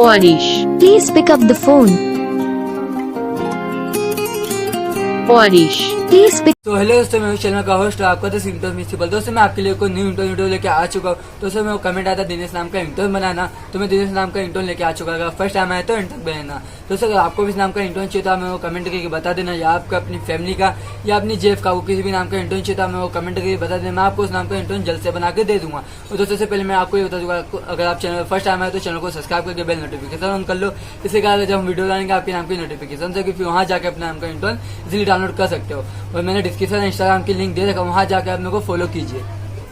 Polish, Please pick up the phone. Polish. Please pick. तो hello दोस्तों, मैं channel का होस्ट आपका तो सिंपल म्यूजिकल। दोस्तों मैं आपके लिए कोई न्यू इंटरव्यू वीडियो लेके आ चुका हूँ। दोस्तों मैं कमेंट आया था दिनेश नाम का इंटरव्यू बनाना, तो मैं दिनेश नाम का इंटरव्यू लेके आ चुका। अगर फर्स्ट टाइम आया तो एंड तक बनाना। दोस्तों अगर आपको भी इस नाम का इंटरव्यू चाहिए तो मैं वो कमेंट करके बता देना, या आपका अपनी फैमिली का या अपनी जेफ का वो किसी भी नाम का इंटरव्यू चाहिए तो मैं वो कमेंट करके बता देना। मैं आपको उस नाम का इंटरव्यू जल्द से बना के दे दूंगा। और दोस्तों से पहले मैं आपको ये बता दूंगा, अगर आप चैनल फर्स्ट टाइम आए तो चैनल को सब्सक्राइब करके बेल नोटिफिकेशन ऑन कर लो। इससे क्या जब हम वीडियो डालेंगे आपके नाम की नोटिफिकेशन से, फिर वहाँ जाकर अपने नाम का इंटरव्यू इजीली डाउनलोड कर सकते हो। और मैंने डिस्क्रिप्शन इंस्टाग्राम की लिंक दे रखा, वहाँ जाकर आप मेरे को फॉलो कीजिए।